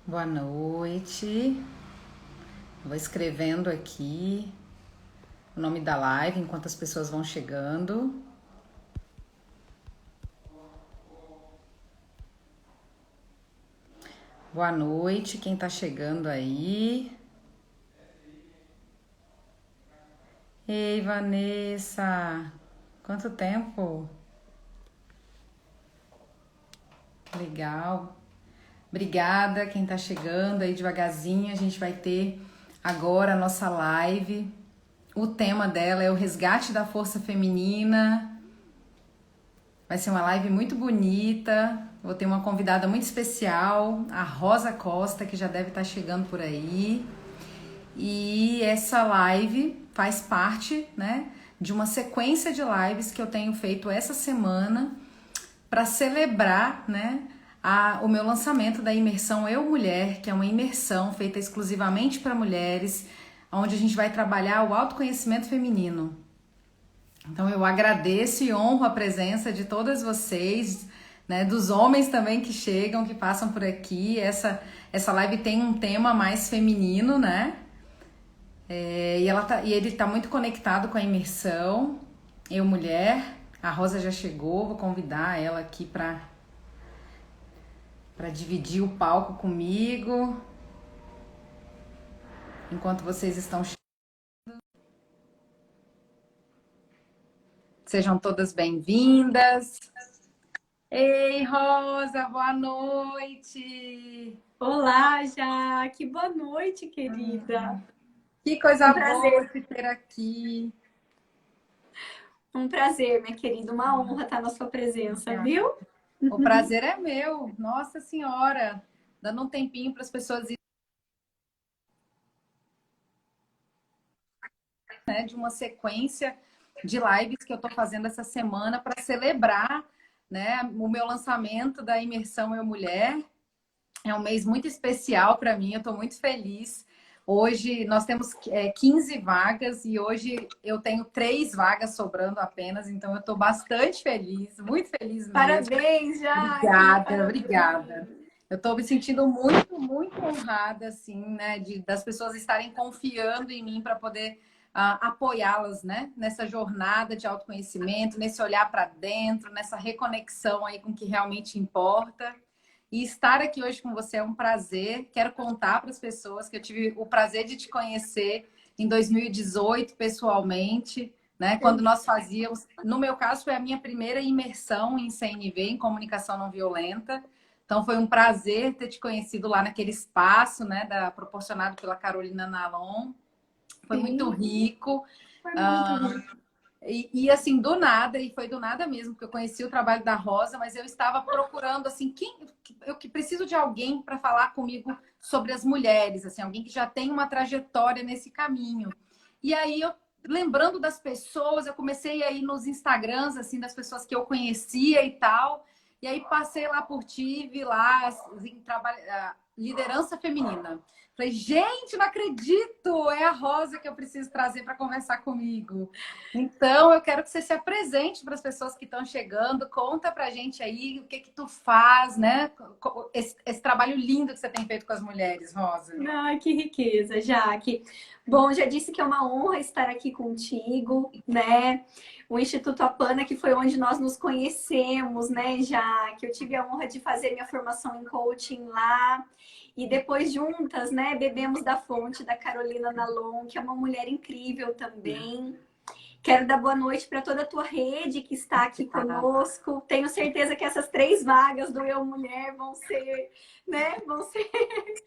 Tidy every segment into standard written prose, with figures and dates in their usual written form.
Boa noite. Vou escrevendo aqui o nome da live enquanto as pessoas vão chegando. Boa noite, quem tá chegando aí? Ei, Vanessa! Quanto tempo? Legal. Obrigada quem tá chegando aí devagarzinho. A gente vai ter agora a nossa live. O tema dela é o resgate da força feminina. Vai ser uma live muito bonita. Vou ter uma convidada muito especial, a Rosa Costa, que já deve estar chegando por aí. E essa live faz parte, né, de uma sequência de lives que eu tenho feito essa semana para celebrar, né, o meu lançamento da imersão Eu Mulher, que é uma imersão feita exclusivamente para mulheres, onde a gente vai trabalhar o autoconhecimento feminino. Então eu agradeço e honro a presença de todas vocês, né, dos homens também que chegam, que passam por aqui. Essa live tem um tema mais feminino, né? E ele tá muito conectado com a imersão. Eu Mulher, a Rosa já chegou, vou convidar ela aqui para dividir o palco comigo. Enquanto vocês estão chegando. Sejam todas bem-vindas. Ei, Rosa, boa noite. Olá, Jaque. Boa noite, querida. Que coisa Um boa prazer. te ter aqui. Um prazer, minha querida. Uma honra estar na sua presença, viu? O prazer é meu. Nossa Senhora. Dando um tempinho para as pessoas irem, né, de uma sequência de lives que eu estou fazendo essa semana para celebrar, né, o meu lançamento da imersão Eu Mulher. É um mês muito especial para mim, eu estou muito feliz. Hoje nós temos 15 vagas e hoje eu tenho 3 vagas sobrando apenas, então eu estou bastante feliz, muito feliz mesmo. Parabéns, Jaque. Obrigada, obrigada. Parabéns. Eu estou me sentindo muito, muito honrada, assim, né, das pessoas estarem confiando em mim para poder apoiá-las, né, nessa jornada de autoconhecimento, nesse olhar para dentro, nessa reconexão aí com o que realmente importa. E estar aqui hoje com você é um prazer. Quero contar para as pessoas que eu tive o prazer de te conhecer em 2018 pessoalmente, né? Quando nós fazíamos, no meu caso, foi a minha primeira imersão em CNV, em comunicação não violenta. Então foi um prazer ter te conhecido lá naquele espaço, né, proporcionado pela Carolina Nalon. Foi muito Sim, rico. foi muito Ah, lindo. assim, do nada, e foi do nada mesmo, porque eu conheci o trabalho da Rosa, mas eu estava procurando, assim, eu que preciso de alguém para falar comigo sobre as mulheres, assim, alguém que já tem uma trajetória nesse caminho. E aí, eu, lembrando das pessoas, eu comecei a ir nos Instagrams, assim, das pessoas que eu conhecia e tal, e aí passei lá por ti, vi lá, assim, liderança feminina. Falei, gente, não acredito! É a Rosa que eu preciso trazer para conversar comigo. Então, eu quero que você se apresente para as pessoas que estão chegando. Conta pra gente aí o que que tu faz, né? Esse trabalho lindo que você tem feito com as mulheres, Rosa. Ai, que riqueza, Jaque. Bom, já disse que é uma honra estar aqui contigo, né? O Instituto Apana, que foi onde nós nos conhecemos, né, Jaque? Eu tive a honra de fazer minha formação em coaching lá. E depois juntas, né, bebemos da fonte da Carolina Nalon, que é uma mulher incrível também. Quero dar boa noite para toda a tua rede que está aqui conosco. Tenho certeza que essas 3 vagas do Eu Mulher vão ser, né? Vão ser.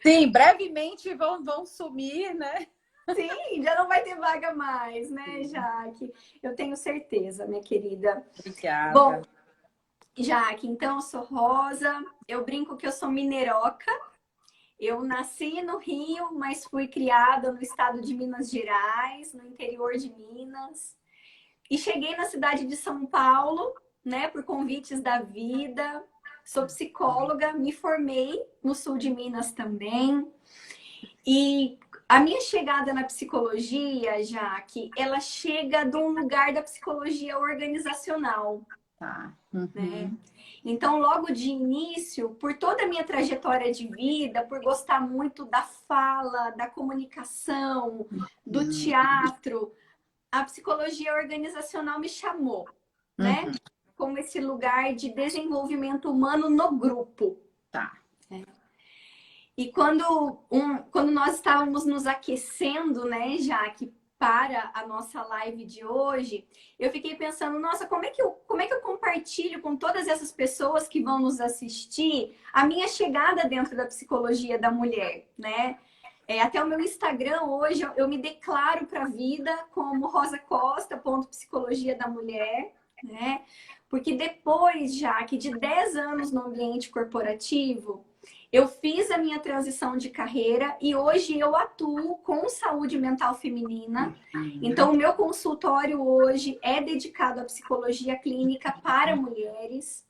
Sim, brevemente vão sumir, né? Sim, já não vai ter vaga mais, né, Jaque? Eu tenho certeza, minha querida. Bom, Obrigada. Jaque, então eu sou Rosa. Eu brinco que eu sou mineiroca. Eu nasci no Rio, mas fui criada no estado de Minas Gerais, no interior de Minas. E cheguei na cidade de São Paulo, né, por convites da vida. Sou psicóloga, me formei no sul de Minas também. E a minha chegada na psicologia, Jaque, ela chega de um lugar da psicologia organizacional. Tá. Né? Então, logo de início, por toda a minha trajetória de vida, por gostar muito da fala, da comunicação, do teatro, a psicologia organizacional me chamou, né? Como esse lugar de desenvolvimento humano no grupo. Tá. E quando nós estávamos nos aquecendo, né, Jaque, para a nossa live de hoje, eu fiquei pensando, nossa, como é que eu compartilho com todas essas pessoas que vão nos assistir a minha chegada dentro da psicologia da mulher, né? Até o meu Instagram hoje eu me declaro para a vida como Rosa Costa, psicologia da mulher, né? Porque depois, Jaque, de 10 anos no ambiente corporativo, eu fiz a minha transição de carreira e hoje eu atuo com saúde mental feminina. Então, o meu consultório hoje é dedicado à psicologia clínica para mulheres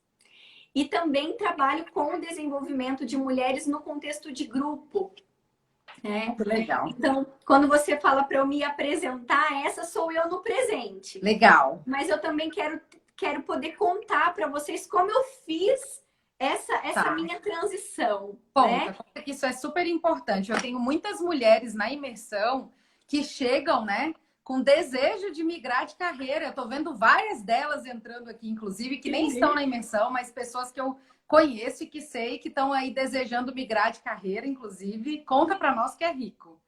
e também trabalho com o desenvolvimento de mulheres no contexto de grupo. Legal. Então, quando você fala para eu me apresentar, essa sou eu no presente. Legal. Mas eu também quero poder contar para vocês como eu fiz essa minha transição. Ponto. Né? Isso é super importante. Eu tenho muitas mulheres na imersão que chegam, né, com desejo de migrar de carreira. Eu tô vendo várias delas entrando aqui, inclusive, que nem estão na imersão, mas pessoas que eu conheço e que sei que estão aí desejando migrar de carreira, inclusive. Conta para nós que é rico.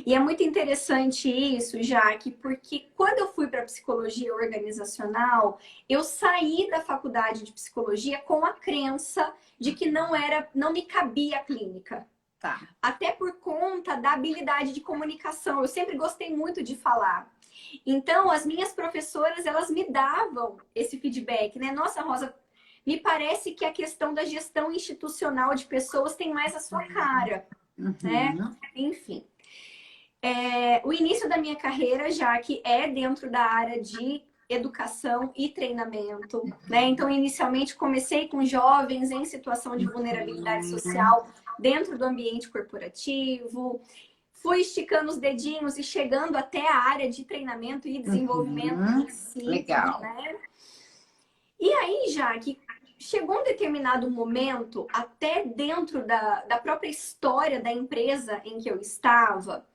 E é muito interessante isso, Jaque, porque quando eu fui para psicologia organizacional, eu saí da faculdade de psicologia com a crença de que não me cabia a clínica. Tá. Até por conta da habilidade de comunicação. Eu sempre gostei muito de falar. Então, as minhas professoras, elas me davam esse feedback, né? Nossa, Rosa, me parece que a questão da gestão institucional de pessoas tem mais a sua cara, né? Enfim. O início da minha carreira, já que é dentro da área de educação e treinamento, né? Então, inicialmente, comecei com jovens em situação de vulnerabilidade social dentro do ambiente corporativo. Fui esticando os dedinhos e chegando até a área de treinamento e desenvolvimento em si. Legal. Né? E aí, já que chegou um determinado momento, até dentro da própria história da empresa em que eu estava,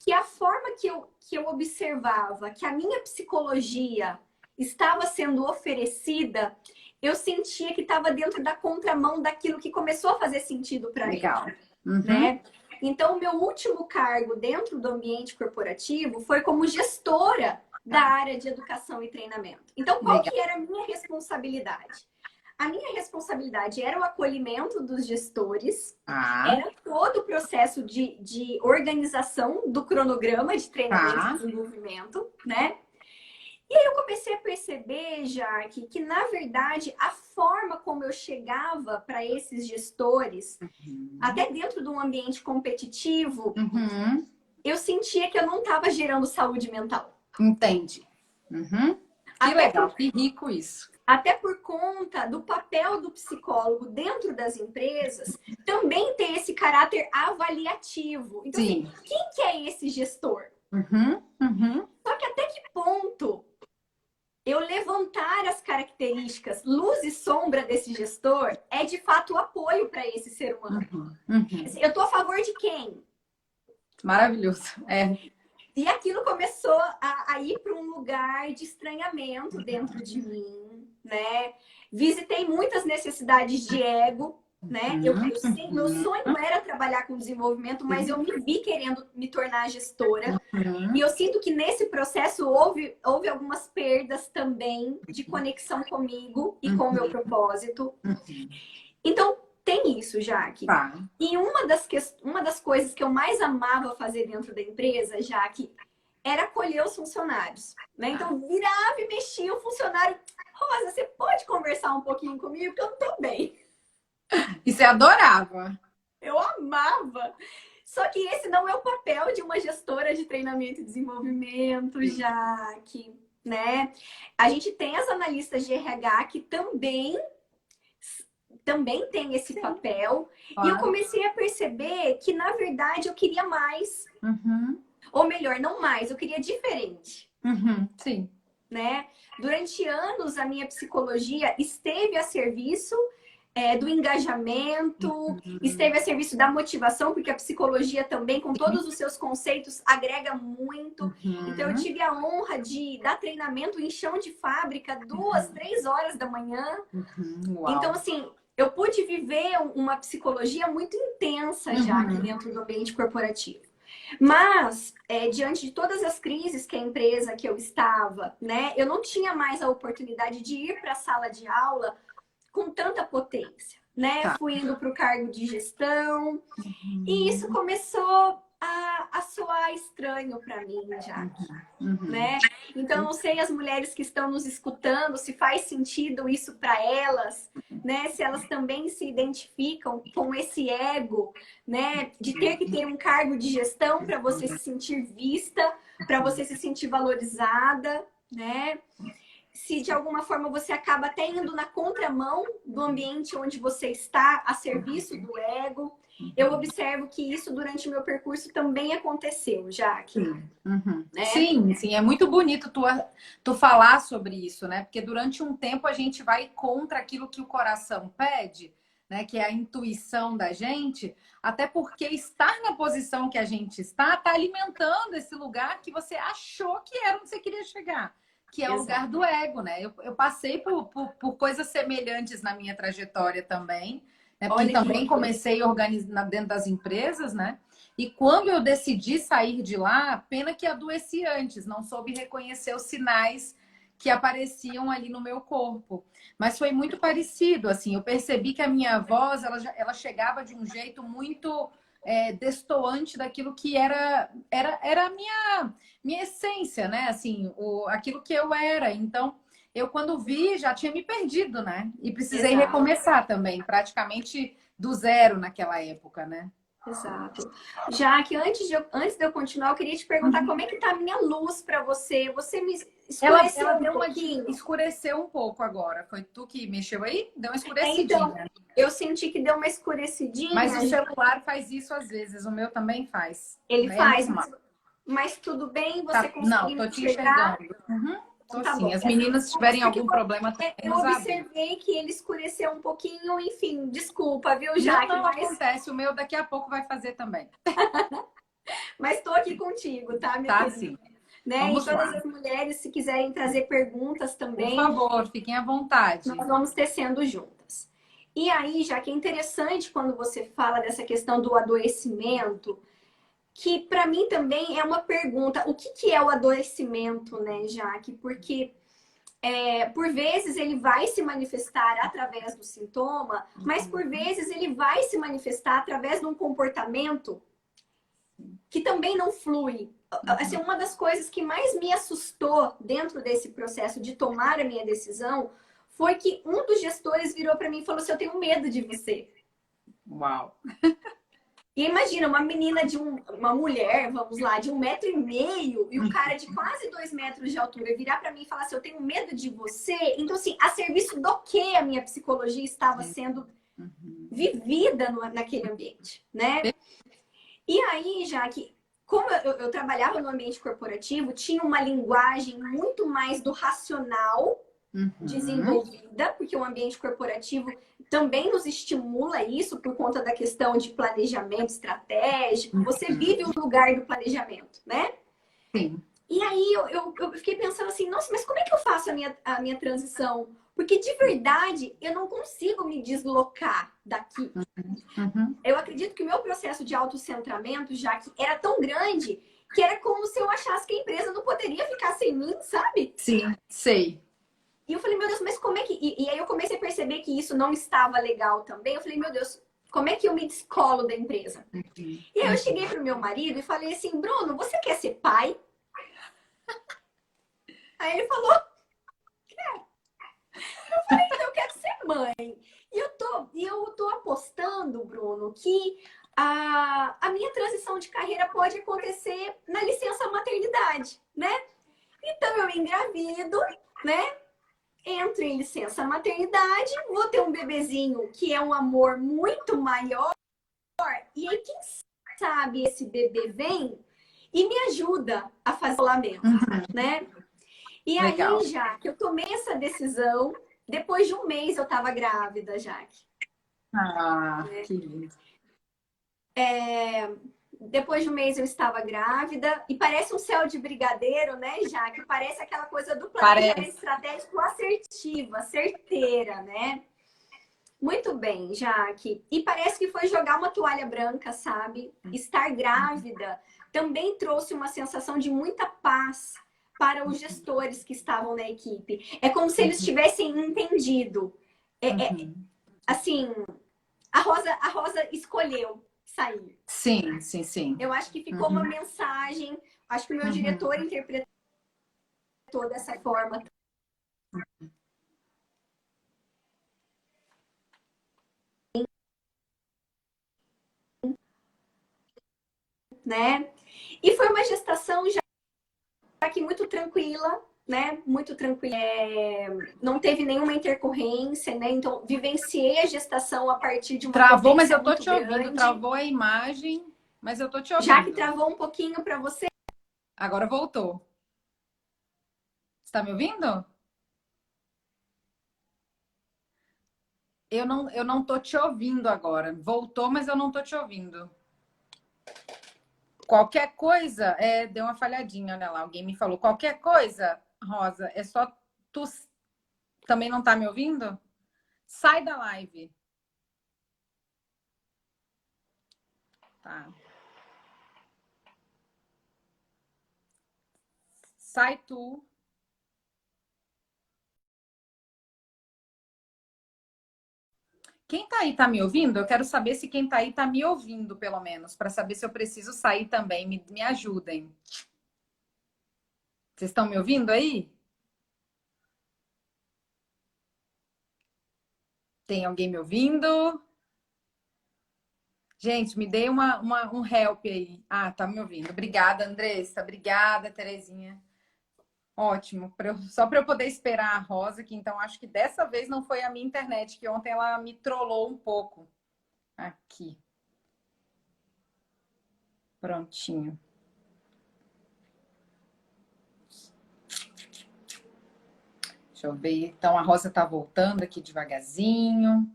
que a forma que eu observava que a minha psicologia estava sendo oferecida, eu sentia que estava dentro da contramão daquilo que começou a fazer sentido para mim. Legal. Né? Então, o meu último cargo dentro do ambiente corporativo foi como gestora da área de educação e treinamento. Então, qual que era a minha responsabilidade? A minha responsabilidade era o acolhimento dos gestores, era todo o processo de organização do cronograma de treinamento e desenvolvimento, né? E aí eu comecei a perceber, Jaque, que na verdade a forma como eu chegava para esses gestores, até dentro de um ambiente competitivo, eu sentia que eu não estava gerando saúde mental. Entendi. Que legal, que rico isso. Até por conta do papel do psicólogo dentro das empresas, também tem esse caráter avaliativo. Então, assim, quem que é esse gestor? Só que até que ponto eu levantar as características, luz e sombra desse gestor é de fato apoio para esse ser humano. Assim, eu tô a favor de quem? Maravilhoso. E aquilo começou a ir para um lugar de estranhamento dentro de mim, né? Visitei muitas necessidades de ego, né? Meu sonho era trabalhar com desenvolvimento, mas eu me vi querendo me tornar gestora. E eu sinto que nesse processo houve algumas perdas também de conexão comigo e com o meu propósito. Então, tem isso, Jaque. E uma das coisas que eu mais amava fazer dentro da empresa, Jaque, era acolher os funcionários. Né? Então, virava e mexia o funcionário. Rosa, você pode conversar um pouquinho comigo? Porque eu não tô bem. E você adorava. Eu amava. Só que esse não é o papel de uma gestora de treinamento e desenvolvimento, Jaque. Né? A gente tem as analistas de RH que também tem esse papel. E eu comecei a perceber que, na verdade, eu queria mais. Ou melhor, não mais, eu queria diferente. Sim. né? Durante anos, a minha psicologia esteve a serviço do engajamento, esteve a serviço da motivação, porque a psicologia também, com todos os seus conceitos, agrega muito. Então, eu tive a honra de dar treinamento em chão de fábrica 2, 3 horas da manhã. Então, assim, eu pude viver uma psicologia muito intensa já aqui dentro do ambiente corporativo. Mas, diante de todas as crises que a empresa que eu estava, né, eu não tinha mais a oportunidade de ir para a sala de aula com tanta potência, né? Tá. Fui indo para o cargo de gestão e isso começou a soar estranho para mim, Jaque, né? Então, não sei as mulheres que estão nos escutando se faz sentido isso para elas, né? Se elas também se identificam com esse ego, né? De ter que ter um cargo de gestão para você se sentir vista, para você se sentir valorizada, né? Se de alguma forma você acaba até indo na contramão do ambiente onde você está, a serviço do ego. Eu observo que isso durante o meu percurso também aconteceu, Jaque. Né? Sim, é muito bonito tu falar sobre isso, né? Porque durante um tempo a gente vai contra aquilo que o coração pede, né? Que é a intuição da gente, até porque estar na posição que a gente está alimentando esse lugar que você achou que era onde você queria chegar. Que é o lugar do ego, né? Eu passei por coisas semelhantes na minha trajetória também, né? Porque também comecei a organizar dentro das empresas, né? E quando eu decidi sair de lá, pena que adoeci antes, não soube reconhecer os sinais que apareciam ali no meu corpo. Mas foi muito parecido, assim, eu percebi que a minha voz, ela chegava de um jeito muito destoante daquilo que era a minha essência, né? Assim, aquilo que eu era. Então, eu quando vi, já tinha me perdido, né? E precisei recomeçar também, praticamente do zero naquela época, né? Exato. Jaque, antes de eu continuar, eu queria te perguntar como é que tá a minha luz para você? Você me escureceu ela um deu pouquinho? Escureceu um pouco agora. Foi tu que mexeu aí? Deu uma escurecidinha. Então, eu senti que deu uma escurecidinha. Mas o celular faz isso às vezes, o meu também faz. Ele faz, mas tudo bem? Você conseguiu Não, tô te enxergar? enxergando. Tô Tá sim. bom. As meninas se tiverem algum problema, eu observei que ele escureceu um pouquinho, enfim, desculpa, viu, Jaque? Não acontece, o meu daqui a pouco vai fazer também. Mas tô aqui contigo, tá, minha querida? Sim. Né? E todas as mulheres, se quiserem trazer perguntas também, por favor, fiquem à vontade. Nós vamos tecendo juntas. E aí, já que é interessante quando você fala dessa questão do adoecimento, que para mim também é uma pergunta, o que é o adoecimento, né, Jaque? Porque por vezes ele vai se manifestar através do sintoma, mas por vezes ele vai se manifestar através de um comportamento que também não flui. Assim, uma das coisas que mais me assustou dentro desse processo de tomar a minha decisão foi que um dos gestores virou para mim e falou assim: eu tenho medo de você. Uau! E imagina, uma menina uma mulher, vamos lá, de 1,5 m e um cara de quase 2 metros de altura virar para mim e falar assim: eu tenho medo de você. Então, assim, a serviço do que a minha psicologia estava sendo vivida naquele ambiente, né? E aí, já que, como eu trabalhava no ambiente corporativo, tinha uma linguagem muito mais do racional desenvolvida, porque o ambiente corporativo também nos estimula isso por conta da questão de planejamento estratégico. Você vive o lugar do planejamento, né? Sim. E aí eu fiquei pensando assim, nossa, mas como é que eu faço a minha transição? Porque de verdade eu não consigo me deslocar daqui. Eu acredito que o meu processo de autocentramento, já que era tão grande, que era como se eu achasse que a empresa não poderia ficar sem mim, sabe? Sim, sei. E eu falei, meu Deus, mas como é que... E aí eu comecei a perceber que isso não estava legal também. Eu falei, meu Deus, como é que eu me descolo da empresa? E aí eu cheguei pro meu marido e falei assim, Bruno, você quer ser pai? Aí ele falou, quer. Eu falei, então eu quero ser mãe. E eu tô apostando, Bruno, que a minha transição de carreira pode acontecer na licença maternidade, né? Então eu engravido, né? Entro em licença maternidade, vou ter um bebezinho que é um amor muito maior. E aí, quem sabe esse bebê vem e me ajuda a fazer o lamento, né? E Legal. aí, Jaque, eu tomei essa decisão. Depois de um mês eu estava grávida, Jaque. Ah, que lindo. Depois de um mês eu estava grávida. E parece um céu de brigadeiro, né, Jaque? Parece aquela coisa do planejamento Parece. estratégico assertiva, certeira, né? Muito bem, Jaque. E parece que foi jogar uma toalha branca, sabe? Estar grávida também trouxe uma sensação de muita paz para os gestores que estavam na equipe. É como se eles tivessem entendido. Uhum. Assim, a Rosa escolheu sair. Sim, sim, sim. Eu acho que ficou uma Uhum. mensagem. Acho que o meu Uhum. diretor interpretou dessa forma, né? E foi uma gestação já que muito tranquila, né? Muito tranquila. Não teve nenhuma intercorrência, né? Então, vivenciei a gestação a partir de uma Travou, mas potência eu tô muito te ouvindo. grande. Travou a imagem, mas eu tô te Já que ouvindo. travou um pouquinho para você, Agora voltou. Você tá me ouvindo? Eu não tô te ouvindo agora. Voltou, mas eu não tô te ouvindo. Qualquer coisa, deu uma falhadinha, olha lá. Alguém me falou. Qualquer coisa, Rosa, é só tu também não tá me ouvindo? Sai da live. Tá. Sai tu. Quem tá aí tá me ouvindo? Eu quero saber se quem tá aí tá me ouvindo, pelo menos, para saber se eu preciso sair também. Me ajudem. Vocês estão me ouvindo aí? Tem alguém me ouvindo? Gente, me dê um help aí. Ah, tá me ouvindo. Obrigada, Andressa. Obrigada, Terezinha. Ótimo. Só para eu poder esperar a Rosa, que então acho que dessa vez não foi a minha internet, que ontem ela me trollou um pouco. Aqui. Prontinho. Deixa eu ver. Então a Rosa tá voltando aqui devagarzinho.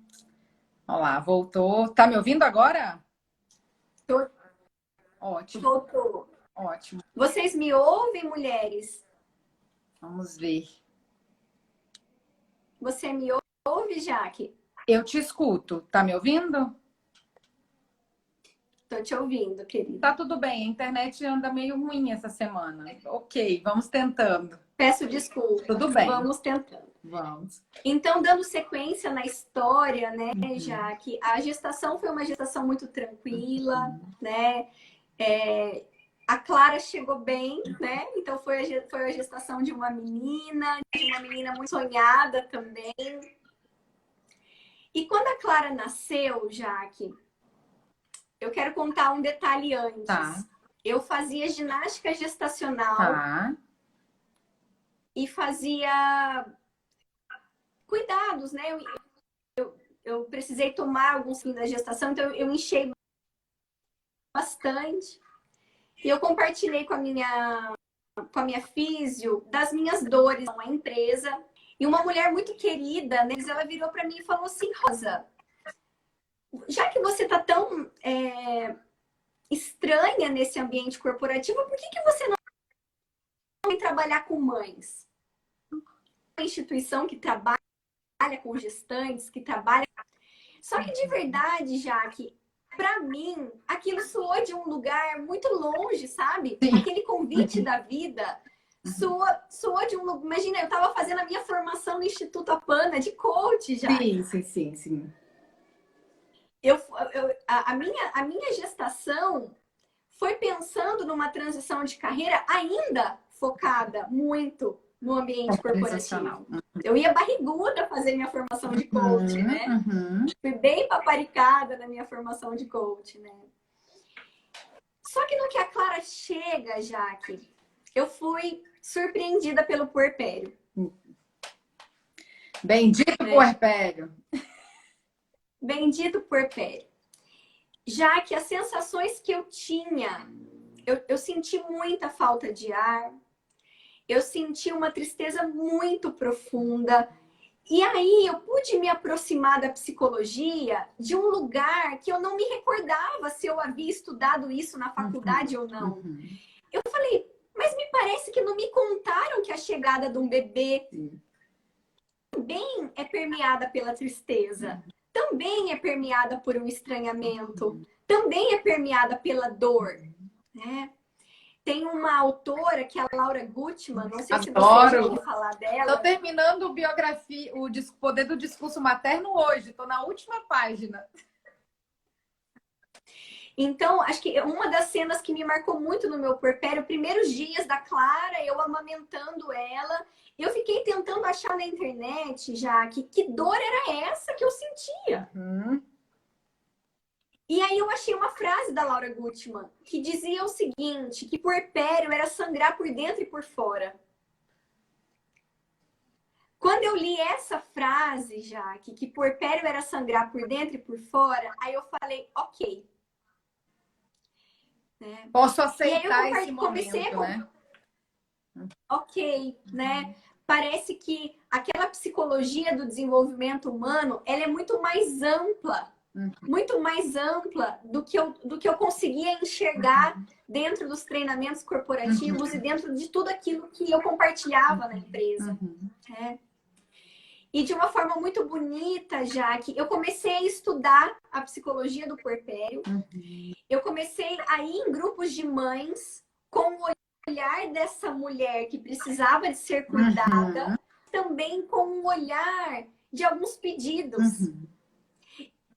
Olha lá, voltou. Tá me ouvindo agora? Ótimo, voltou. ótimo. Vocês me ouvem, mulheres? Vamos ver. Você me ouve, Jaque? Eu te escuto. Tá me ouvindo? Tô te ouvindo, querida. Tá tudo bem. A internet anda meio ruim essa semana. Ok, vamos tentando. Peço desculpas. Tudo bem. Vamos tentando. Vamos. Então, dando sequência na história, né, Uhum. Jaque, a gestação foi uma gestação muito tranquila, né? A Clara chegou bem, né? Então foi a gestação de uma menina muito sonhada também. E quando a Clara nasceu, Jaque, eu quero contar um detalhe Tá, antes. Eu fazia ginástica gestacional tá. e fazia cuidados, né? Eu precisei tomar alguns fins da gestação, então eu enchei bastante. E eu compartilhei com a minha físio das minhas dores com a empresa. E uma mulher muito querida, né, ela virou para mim e falou assim: Rosa, já que você está tão estranha nesse ambiente corporativo, por que você não vem trabalhar com mães? Uma instituição que trabalha com gestantes, que trabalha. Só que de verdade, Jaque, para mim, aquilo soou de um lugar muito longe, sabe? Sim. Aquele convite da vida soou de um lugar. Imagina, eu estava fazendo a minha formação no Instituto Apana de coach, Jaque. Sim. A minha gestação foi pensando numa transição de carreira ainda focada muito no ambiente Organizacional. corporativo. Eu ia barriguda fazer minha formação de coach, né? Uhum. Fui bem paparicada na minha formação de coach, né? Só que no que a Clara chega, Jaque, eu fui surpreendida pelo puerpério. Bendito puerpério. Bendito puerpério. Já que as sensações que eu tinha, eu senti muita falta de ar, eu senti uma tristeza muito profunda. E aí eu pude me aproximar da psicologia de um lugar que eu não me recordava se eu havia estudado isso na faculdade ou não. Eu falei, mas me parece que não me contaram que a chegada de um bebê também é permeada pela tristeza, também é permeada por um estranhamento, também é permeada pela dor, né? Tem uma autora que é a Laura Gutman, não sei se você já ouviu falar dela. Estou terminando biografia, o Poder do Discurso Materno hoje, estou na última página. Então, acho que uma das cenas que me marcou muito no meu puerpério, primeiros dias da Clara, eu amamentando ela, eu fiquei tentando achar na internet, já que dor era essa que eu sentia. E aí eu achei uma frase da Laura Gutman, que dizia o seguinte, que puerpério era sangrar por dentro e por fora. Quando eu li essa frase, já que puerpério era sangrar por dentro e por fora, aí eu falei, ok. Né? Posso aceitar esse momento, né? Ok, né? Parece que aquela psicologia do desenvolvimento humano, ela é muito mais ampla, muito mais ampla do que eu conseguia enxergar dentro dos treinamentos corporativos e dentro de tudo aquilo que eu compartilhava na empresa. Né? E de uma forma muito bonita, já que eu comecei a estudar a psicologia do puerpério, eu comecei a ir em grupos de mães com o olhar dessa mulher que precisava de ser cuidada, também com o olhar de alguns pedidos.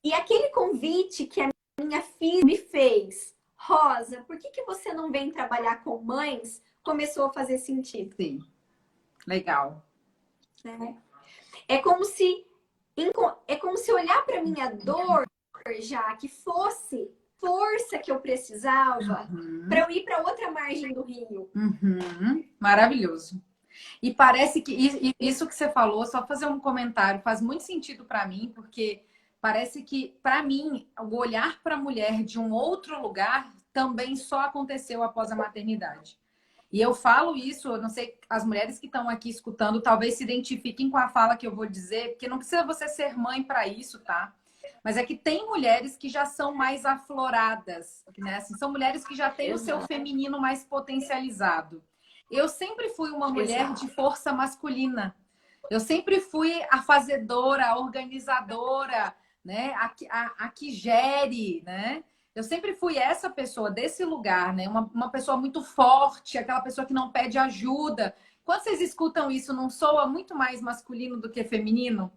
E aquele convite que a minha filha me fez, Rosa, por que você não vem trabalhar com mães? Começou a fazer sentido. Sim, legal. Né? É como se olhar para minha dor já que fosse força que eu precisava para eu ir para outra margem do rio. Maravilhoso. E parece que isso que você falou, só fazer um comentário, faz muito sentido para mim, porque parece que, para mim, o olhar para a mulher de um outro lugar também só aconteceu após a maternidade. E eu falo isso, eu não sei, as mulheres que estão aqui escutando talvez se identifiquem com a fala que eu vou dizer, porque não precisa você ser mãe para isso, tá? Mas é que tem mulheres que já são mais afloradas, né? Assim, são mulheres que já têm o seu feminino mais potencializado. Eu sempre fui uma mulher de força masculina. Eu sempre fui a fazedora, a organizadora, né? A que gere, né? Eu sempre fui essa pessoa desse lugar, né? Uma pessoa muito forte, aquela pessoa que não pede ajuda. Quando vocês escutam isso, não soa muito mais masculino do que feminino?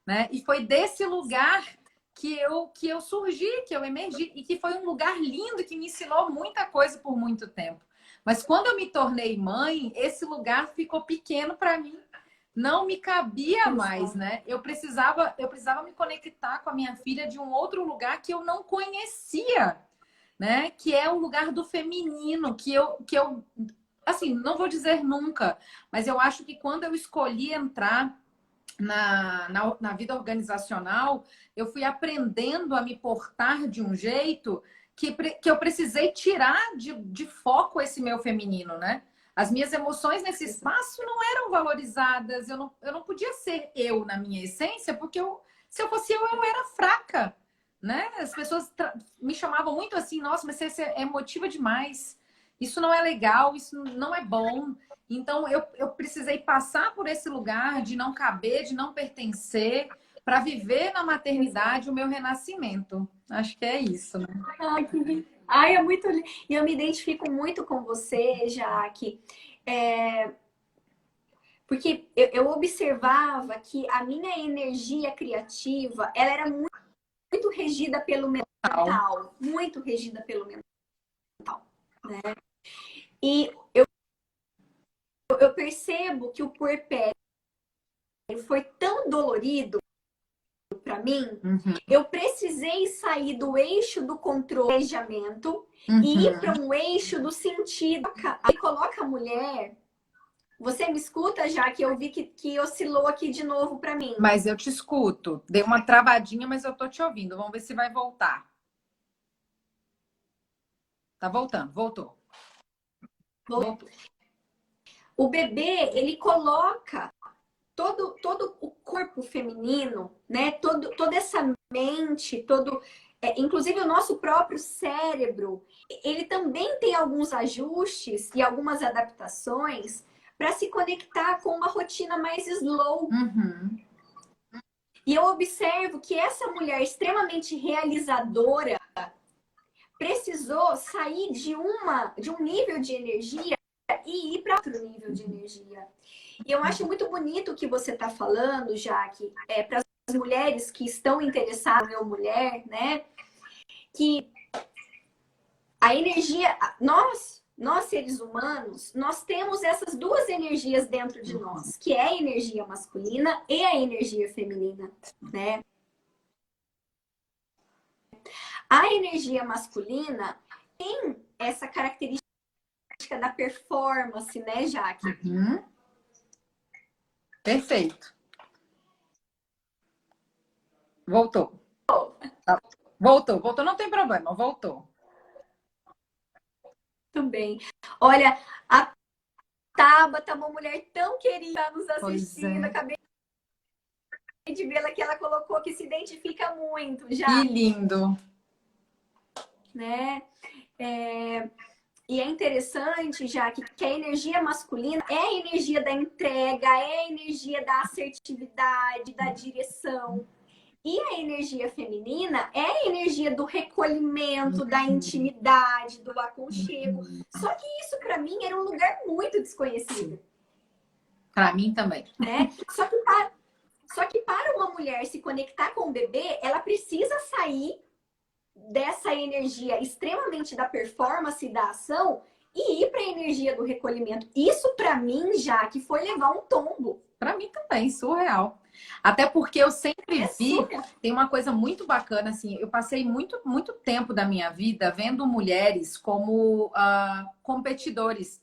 Né? E foi desse lugar que eu surgi, que eu emergi, e que foi um lugar lindo que me ensinou muita coisa por muito tempo. Mas quando eu me tornei mãe, esse lugar ficou pequeno para mim. Não me cabia mais, né? Eu precisava me conectar com a minha filha de um outro lugar que eu não conhecia, né? Que é o lugar do feminino, que eu assim, não vou dizer nunca, mas eu acho que quando eu escolhi entrar na vida organizacional, eu fui aprendendo a me portar de um jeito que eu precisei tirar de foco esse meu feminino, né? As minhas emoções nesse espaço não eram valorizadas, eu não podia ser eu na minha essência, porque se eu fosse eu era fraca, né? As pessoas me chamavam muito assim, nossa, mas você é emotiva demais, isso não é legal, isso não é bom. Então, eu precisei passar por esse lugar de não caber, de não pertencer, para viver na maternidade o meu renascimento. Acho que é isso, né? Ai, é muito lindo. E eu me identifico muito com você, Jaque. Porque eu observava que a minha energia criativa, ela era muito regida pelo mental. Muito regida pelo mental. Né? E eu percebo que o puerpério foi tão dolorido para mim, eu precisei sair do eixo do controle, planejamento, e ir para um eixo do sentido. Aí coloca a mulher. Você me escuta já que eu vi que oscilou aqui de novo para mim. Mas eu te escuto. Dei uma travadinha, mas eu tô te ouvindo. Vamos ver se vai voltar. Tá voltando, voltou. Voltou. O bebê, ele coloca todo o corpo feminino, né? Toda essa mente, inclusive o nosso próprio cérebro, ele também tem alguns ajustes e algumas adaptações para se conectar com uma rotina mais slow. Uhum. E eu observo que essa mulher extremamente realizadora precisou sair de um nível de energia e ir para outro nível de energia. E eu acho muito bonito o que você está falando, Jaque, para as mulheres que estão interessadas em mulher, né? Que a energia, nós seres humanos, nós temos essas duas energias dentro de nós, que é a energia masculina e a energia feminina, né? A energia masculina tem essa característica da performance, né, Jaque? Uhum. Perfeito. Voltou. Voltou. Não tem problema, voltou. Também. Olha, a Tabata é uma mulher tão querida nos assistindo. É. Acabei de vê-la que ela colocou que se identifica muito já. Que lindo. Né? E é interessante, já que a energia masculina é a energia da entrega, é a energia da assertividade, da direção. E a energia feminina é a energia do recolhimento, da intimidade, do aconchego. Só que isso, para mim, era um lugar muito desconhecido. Para mim também. Né? Só que para uma mulher se conectar com o bebê, ela precisa sair dessa energia extremamente da performance e da ação e ir para a energia do recolhimento. Isso, para mim, já que foi levar um tombo. Para mim também, surreal. Até porque eu sempre vi, tem uma coisa muito bacana, assim, eu passei muito tempo da minha vida vendo mulheres como competidores.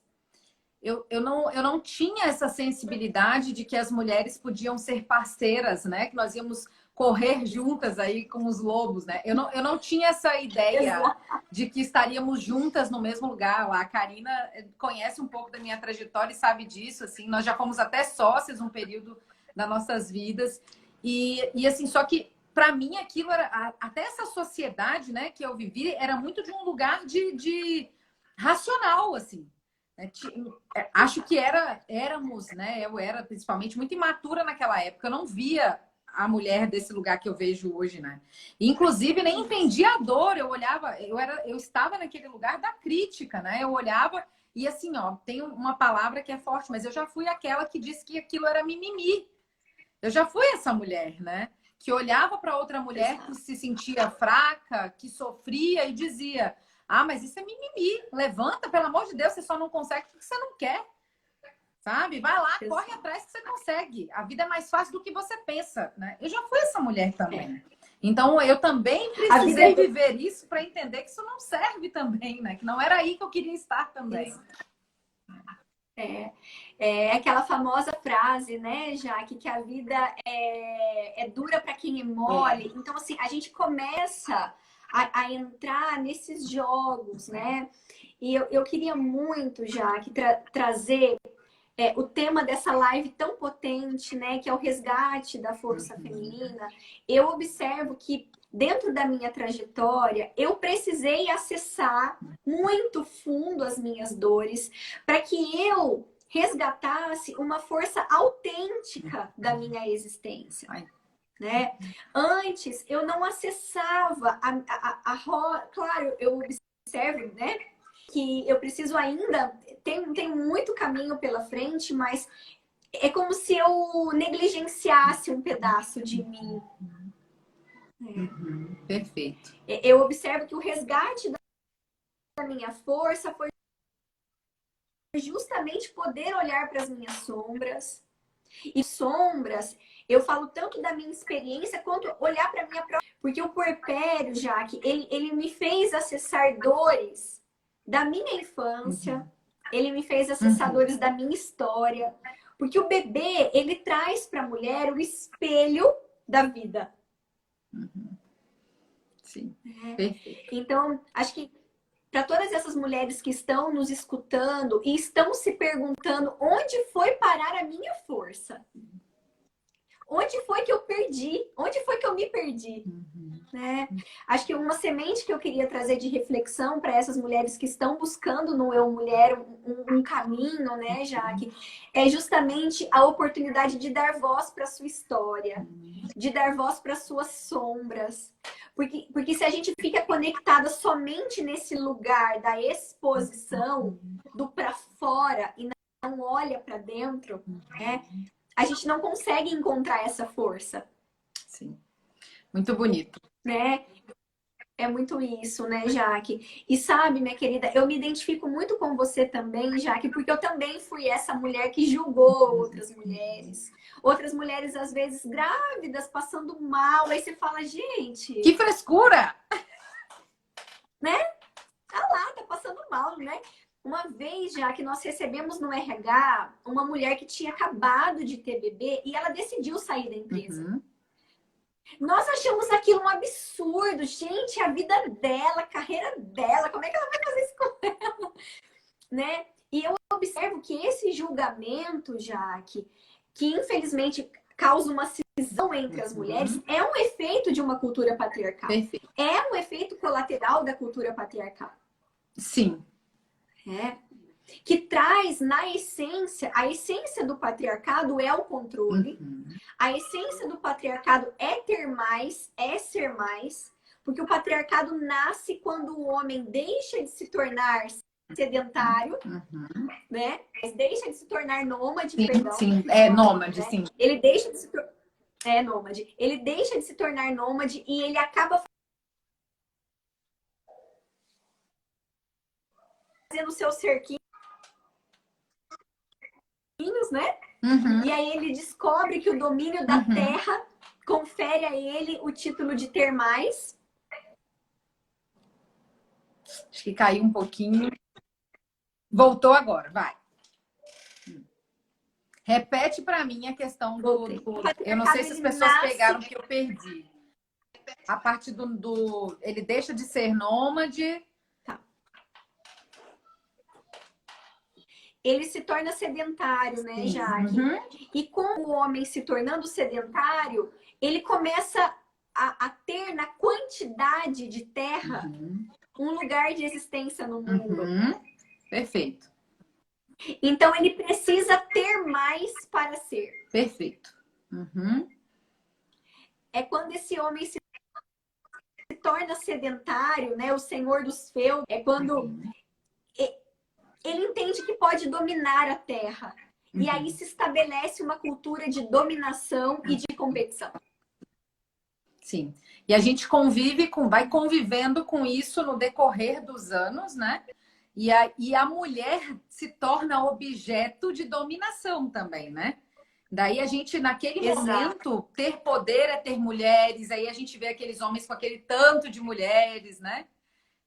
Eu não tinha essa sensibilidade de que as mulheres podiam ser parceiras, né? Que nós íamos correr juntas aí com os lobos, né? Eu não tinha essa ideia de que estaríamos juntas no mesmo lugar. A Karina conhece um pouco da minha trajetória e sabe disso, assim. Nós já fomos até sócias um período das nossas vidas. E assim, só que para mim aquilo era... Até essa sociedade, né, que eu vivi, era muito de um lugar de racional, assim. Acho que éramos, né? Eu era principalmente muito imatura naquela época. Eu não via a mulher desse lugar que eu vejo hoje, né? Inclusive nem entendia a dor. Eu olhava, eu estava naquele lugar da crítica, né? Eu olhava e assim, ó, tem uma palavra que é forte, mas eu já fui aquela que disse que aquilo era mimimi. Eu já fui essa mulher, né? Que olhava para outra mulher que se sentia fraca, que sofria e dizia: ah, mas isso é mimimi. Levanta, pelo amor de Deus, você só não consegue porque você não quer. Sabe? Vai lá, corre atrás que você consegue. A vida é mais fácil do que você pensa, né? Eu já fui essa mulher também. Então, eu também precisei viver isso para entender que isso não serve também, né? Que não era aí que eu queria estar também. É aquela famosa frase, né, Jaque, que a vida é dura para quem é mole. Então, assim, a gente começa a entrar nesses jogos, né? E eu queria muito, Jaque, trazer o tema dessa live tão potente, né, que é o resgate da força feminina. Eu observo que dentro da minha trajetória, eu precisei acessar muito fundo as minhas dores para que eu resgatasse uma força autêntica da minha existência. Né? Antes, eu não acessava claro, eu observo, né, que eu preciso ainda, tem muito caminho pela frente, mas é como se eu negligenciasse um pedaço de mim. Perfeito. Eu observo que o resgate da minha força foi justamente poder olhar para as minhas sombras. E sombras, eu falo tanto da minha experiência quanto olhar para a minha própria. Porque o puerpério, Jaque, ele me fez acessar dores da minha infância, ele me fez acessar dores da minha história. Porque o bebê, ele traz para a mulher o espelho da vida. Sim. Então, acho que para todas essas mulheres que estão nos escutando e estão se perguntando onde foi parar a minha força? Onde foi que eu perdi? Onde foi que eu me perdi? Né? Acho que uma semente que eu queria trazer de reflexão para essas mulheres que estão buscando no Eu Mulher um caminho, né, Jaque, é justamente a oportunidade de dar voz para a sua história, de dar voz para as suas sombras. Porque se a gente fica conectada somente nesse lugar da exposição, do para fora, e não olha para dentro, né, a gente não consegue encontrar essa força. Sim. Muito bonito. Né? É muito isso, né, Jaque? E sabe, minha querida, eu me identifico muito com você também, Jaque, porque eu também fui essa mulher que julgou outras mulheres. Outras mulheres, às vezes, grávidas, passando mal. Aí você fala, gente... Que frescura! Né? Ah lá, tá passando mal, né? Uma vez já que nós recebemos no RH uma mulher que tinha acabado de ter bebê e ela decidiu sair da empresa. Uhum. Nós achamos aquilo um absurdo. Gente, a vida dela, a carreira dela, como é que ela vai fazer isso com ela? Né? E eu observo que esse julgamento, Jaque, que infelizmente causa uma cisão entre as mulheres, é um efeito de uma cultura patriarcal. Perfeito. É um efeito colateral da cultura patriarcal. Sim. É. Que traz na essência, a essência do patriarcado é o controle, a essência do patriarcado é ter mais, é ser mais, porque o patriarcado nasce quando o homem deixa de se tornar sedentário, né? Deixa de se tornar nômade, Sim, perdão. sim, é nômade, né? sim. Ele deixa de se nômade. Ele deixa de se tornar nômade e ele acaba fazendo o seu cerquinho, né? E aí ele descobre que o domínio da terra confere a ele o título de ter mais. Acho que caiu um pouquinho. Voltou agora, vai. Repete para mim a questão do... Eu não sei se as pessoas pegaram que eu perdi. A parte do... Ele deixa de ser nômade... Ele se torna sedentário, né, Jaque? E com o homem se tornando sedentário, ele começa a ter na quantidade de terra um lugar de existência no mundo. Perfeito. Então ele precisa ter mais para ser. Perfeito. É quando esse homem se torna sedentário, né, o senhor dos feudos, é quando ele entende que pode dominar a terra. E aí se estabelece uma cultura de dominação e de competição. Sim. E a gente vai convivendo com isso no decorrer dos anos, né? E a mulher se torna objeto de dominação também, né? Daí a gente, naquele momento, ter poder é ter mulheres, aí a gente vê aqueles homens com aquele tanto de mulheres, né?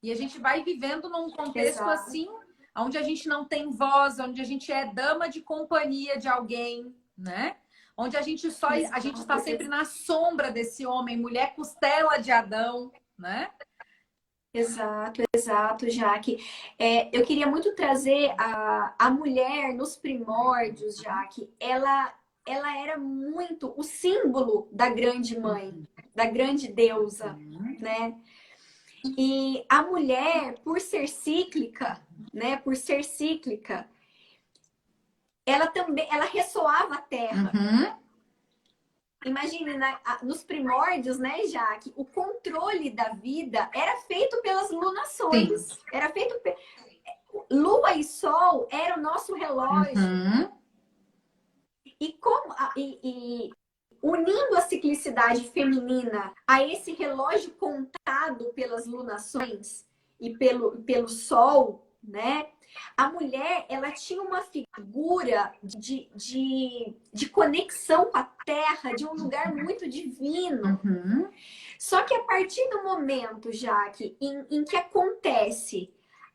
E a gente vai vivendo num contexto assim, onde a gente não tem voz, onde a gente é dama de companhia de alguém, né? Onde a gente está sempre na sombra desse homem, mulher costela de Adão, né? Exato, Jaque. Eu queria muito trazer a mulher nos primórdios, Jaque. Ela era muito o símbolo da grande mãe, da grande deusa, né? E a mulher, por ser cíclica, né? Por ser cíclica, ela ressoava a terra. Imagine, nos primórdios, né, Jaque, o controle da vida era feito pelas lunações. Sim. Era feito... Lua e Sol era o nosso relógio. E unindo a ciclicidade feminina a esse relógio contado pelas lunações e pelo Sol, né? A mulher, ela tinha uma figura de conexão com a terra, de um lugar muito divino. Só que a partir do momento, Jaque, em que acontece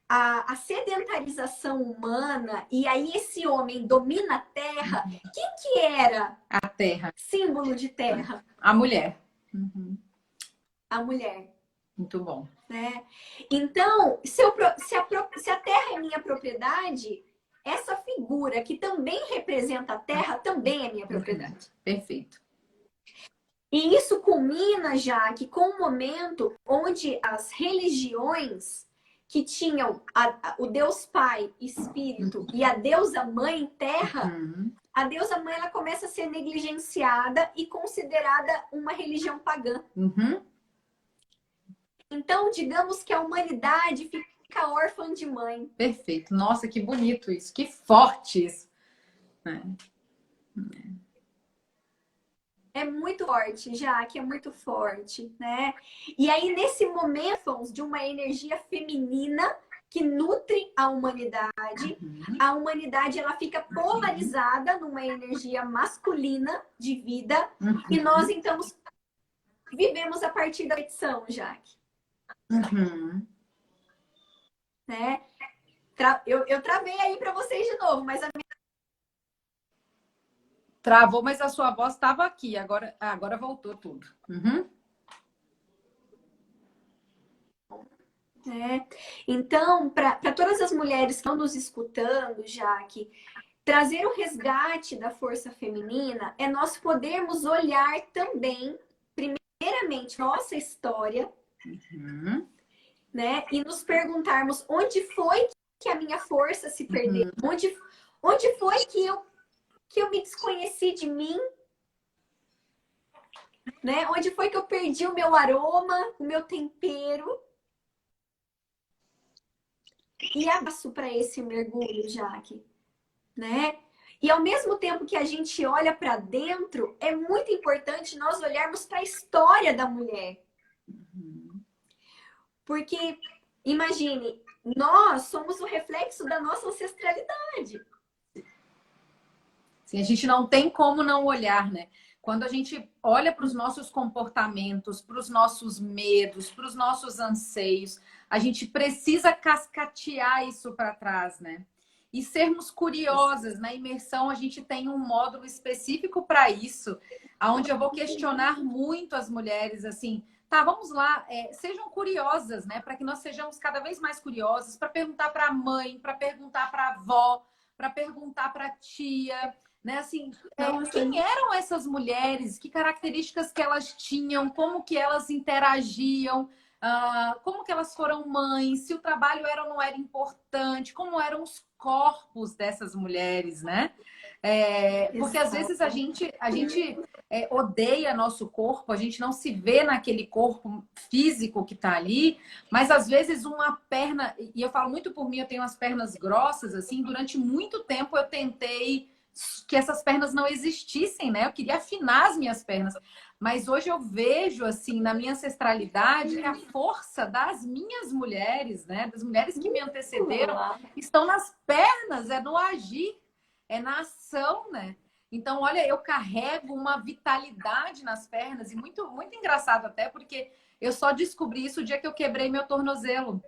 a sedentarização humana, e aí esse homem domina a terra, quem que era a terra? Símbolo de terra? A mulher. A mulher. Muito bom. né? Então, se a terra é minha propriedade, essa figura que também representa a terra também é minha propriedade. Perfeito. E isso culmina, já que com o momento onde as religiões que tinham o Deus Pai, Espírito, e a deusa Mãe, Terra, a deusa Mãe ela começa a ser negligenciada e considerada uma religião pagã. Então, digamos que a humanidade fica órfã de mãe. Perfeito. Nossa, que bonito isso. Que forte isso. É muito forte, já que é muito forte, né? E aí, nesse momento de uma energia feminina que nutre a humanidade ela fica polarizada numa energia masculina de vida, e nós, então, vivemos a partir da petição, Jaque. Né? Eu travei aí para vocês de novo, mas a minha... Travou, mas a sua voz estava aqui. Agora voltou tudo. Então, para todas as mulheres que estão nos escutando, Jaque, trazer o resgate da força feminina é nós podermos olhar também, primeiramente, nossa história, né? E nos perguntarmos onde foi que a minha força se perdeu, onde foi que eu me desconheci de mim, né? Onde foi que eu perdi o meu aroma, o meu tempero. E abraço para esse mergulho, Jaque, né? E ao mesmo tempo que a gente olha para dentro, é muito importante nós olharmos para a história da mulher. Porque, imagine, nós somos o reflexo da nossa ancestralidade. Sim, a gente não tem como não olhar, né? Quando a gente olha para os nossos comportamentos, para os nossos medos, para os nossos anseios, a gente precisa cascatear isso para trás, né? E sermos curiosas. Na imersão, a gente tem um módulo específico para isso, onde eu vou questionar muito as mulheres, assim, tá, vamos lá, sejam curiosas, né? Para que nós sejamos cada vez mais curiosas, para perguntar para a mãe, para perguntar para a avó, para perguntar para a tia, né? Assim, quem eram essas mulheres? Que características que elas tinham? Como que elas interagiam? Como que elas foram mães? Se o trabalho era ou não era importante? Como eram os corpos dessas mulheres, né? Porque às vezes a gente odeia nosso corpo, a gente não se vê naquele corpo físico que está ali, mas às vezes uma perna, e eu falo muito por mim, eu tenho as pernas grossas, assim, durante muito tempo eu tentei que essas pernas não existissem, né? Eu queria afinar as minhas pernas. Mas hoje eu vejo, assim, na minha ancestralidade, que a força das minhas mulheres, né? Das mulheres que me antecederam, estão nas pernas, é no agir, é na ação, né? Então, olha, eu carrego uma vitalidade nas pernas, e muito, muito engraçado até, porque eu só descobri isso o dia que eu quebrei meu tornozelo,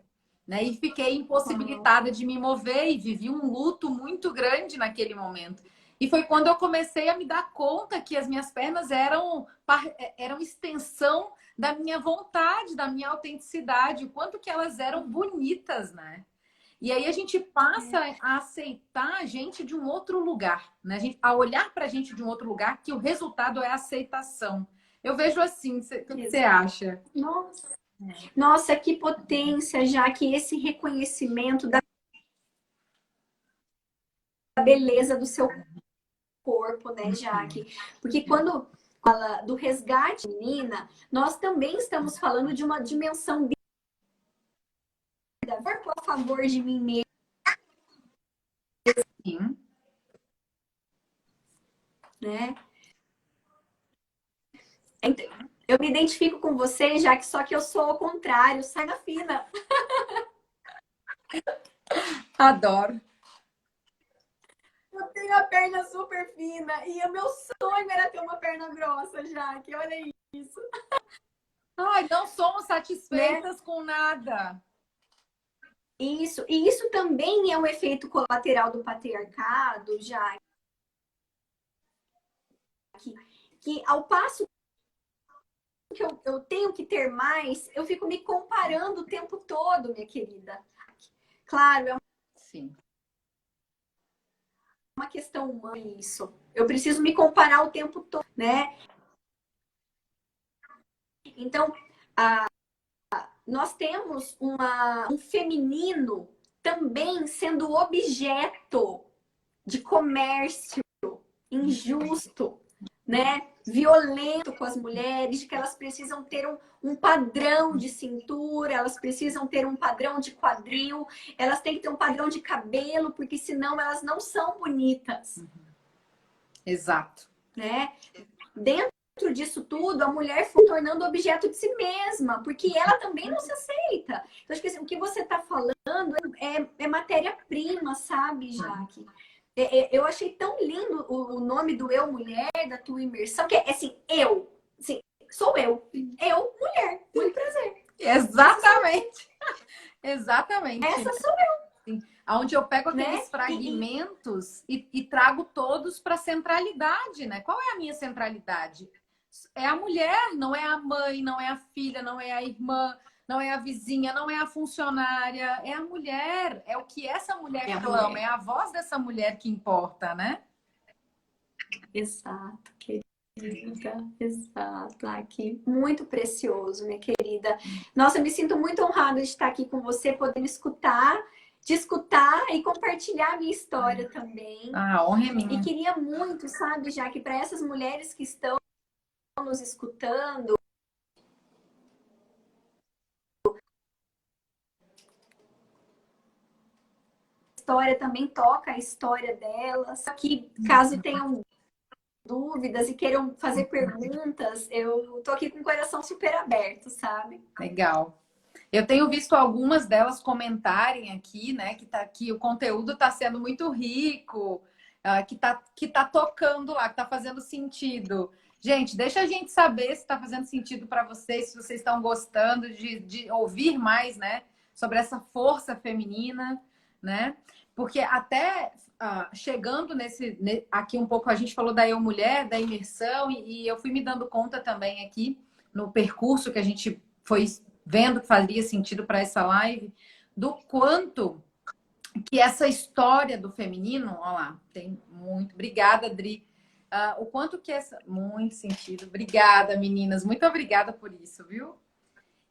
né? E fiquei impossibilitada de me mover e vivi um luto muito grande naquele momento. E foi quando eu comecei a me dar conta que as minhas pernas eram extensão da minha vontade, da minha autenticidade, o quanto que elas eram bonitas, né? E aí a gente passa a aceitar a gente de um outro lugar, né? A olhar para a gente de um outro lugar, que o resultado é a aceitação. Eu vejo assim, o que você acha? Nossa, que potência, já que esse reconhecimento da beleza do seu corpo, né, Jaque? Porque quando fala do resgate menina, nós também estamos falando de uma dimensão vida, corpo a favor de mim mesmo. Sim. Né? Eu me identifico com você, já que só que eu sou o contrário, sai da fina. Adoro. Eu tenho a perna super fina e o meu sonho era ter uma perna grossa, Jaque. Olha isso. Ai, não somos satisfeitas, né, com nada. Isso. E isso também é um efeito colateral do patriarcado, Jaque. Que ao passo que eu tenho que ter mais, eu fico me comparando o tempo todo, minha querida. Claro, é Sim. uma questão humana isso. Eu preciso me comparar o tempo todo, né? Então, nós temos um feminino também sendo objeto de comércio injusto, né? Violento com as mulheres, de que elas precisam ter um padrão de cintura, elas precisam ter um padrão de quadril, elas têm que ter um padrão de cabelo, porque senão elas não são bonitas. Exato. Né? Dentro disso tudo, a mulher foi tornando objeto de si mesma, porque ela também não se aceita. Então, acho que assim, o que você está falando é matéria-prima, sabe, Jaque? Eu achei tão lindo o nome do Eu Mulher, da tua imersão, que é assim, assim, sou eu, mulher, muito prazer. Exatamente. Exatamente. Essa sou eu. Onde eu pego aqueles Né? fragmentos e trago todos para a centralidade, né? Qual é a minha centralidade? É a mulher, não é a mãe, não é a filha, não é a irmã, não é a vizinha, não é a funcionária, é a mulher, é o que essa mulher clama, é a voz dessa mulher que importa, né? Exato, querida. Exato, aqui. Muito precioso, minha querida. Nossa, eu me sinto muito honrada de estar aqui com você, podendo te escutar e compartilhar a minha história também. A honra é minha. E queria muito, sabe, já que para essas mulheres que estão nos escutando, a história também toca a história delas. Que caso tenham dúvidas e queiram fazer perguntas, eu tô aqui com o coração super aberto, sabe? Legal. Eu tenho visto algumas delas comentarem aqui, né, que o conteúdo está sendo muito rico, que tá tocando lá, que tá fazendo sentido. Gente, deixa a gente saber se está fazendo sentido para vocês, se vocês estão gostando de ouvir mais, né, sobre essa força feminina, né? Porque até chegando aqui um pouco, a gente falou da Eu Mulher, da imersão, e eu fui me dando conta também aqui no percurso que a gente foi vendo que fazia sentido para essa live, do quanto que essa história do feminino, olha lá, tem muito. Obrigada, Adri. O quanto que essa. Muito sentido. Obrigada, meninas. Muito obrigada por isso, viu?